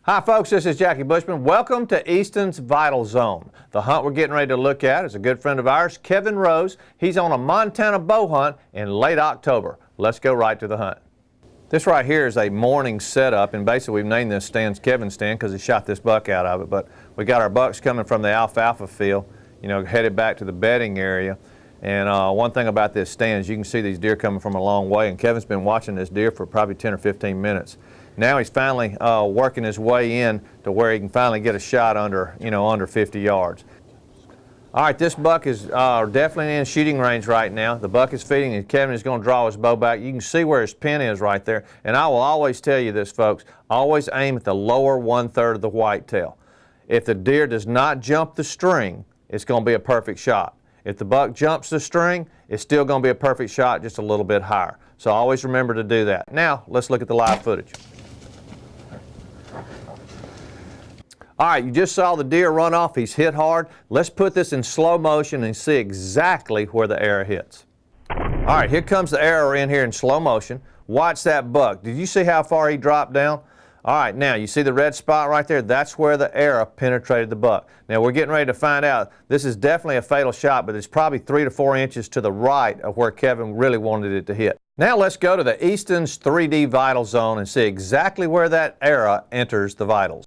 Hi folks, this is Jackie Bushman. Welcome to Easton's Vital Zone. The hunt we're getting ready to look at is a good friend of ours, Kevin Rose. He's on a Montana bow hunt in late October. Let's go right to the hunt. This right here is a morning setup, and basically we've named this stand Kevin's stand because he shot this buck out of it. But we got our bucks coming from the alfalfa field, headed back to the bedding area. And one thing about this stand is you can see these deer coming from a long way, and Kevin's been watching this deer for probably 10 or 15 minutes. Now he's finally working his way in to where he can finally get a shot under 50 yards. All right, this buck is definitely in shooting range right now. The buck is feeding, and Kevin is going to draw his bow back. You can see where his pin is right there. And I will always tell you this, folks, always aim at the lower 1/3 of the whitetail. If the deer does not jump the string, it's going to be a perfect shot. If the buck jumps the string, it's still going to be a perfect shot, just a little bit higher. So always remember to do that. Now, let's look at the live footage. All right, you just saw the deer run off. He's hit hard. Let's put this in slow motion and see exactly where the arrow hits. All right, here comes the arrow in here in slow motion. Watch that buck. Did you see how far he dropped down? All right, now you see the red spot right there? That's where the arrow penetrated the buck. Now we're getting ready to find out. This is definitely a fatal shot, but it's probably 3 to 4 inches to the right of where Kevin really wanted it to hit. Now let's go to the Easton's 3D Vital Zone and see exactly where that arrow enters the vitals.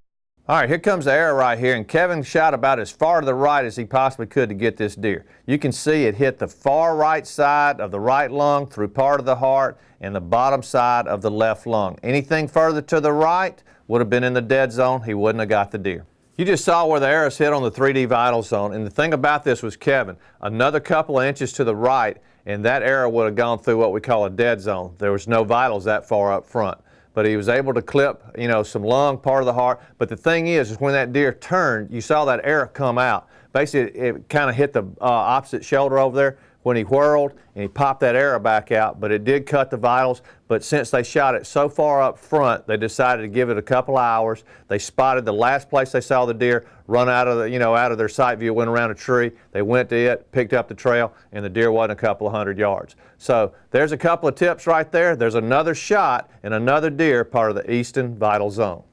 All right, here comes the arrow right here, and Kevin shot about as far to the right as he possibly could to get this deer. You can see it hit the far right side of the right lung through part of the heart and the bottom side of the left lung. Anything further to the right would have been in the dead zone. He wouldn't have got the deer. You just saw where the arrows hit on the 3D Vital Zone, and the thing about this was Kevin, another couple of inches to the right, and that arrow would have gone through what we call a dead zone. There was no vitals that far up front. But he was able to clip, some lung, part of the heart. But the thing is when that deer turned, you saw that arrow come out. Basically, it kind of hit the opposite shoulder over there when he whirled, and he popped that arrow back out. But it did cut the vitals. But since they shot it so far up front, they decided to give it a couple hours. They spotted the last place they saw the deer run out of out of their sight view, went around a tree. They went to it, picked up the trail, and the deer wasn't a couple of 100 yards. So there's a couple of tips right there. There's another shot and another deer part of the Easton Vital Zone.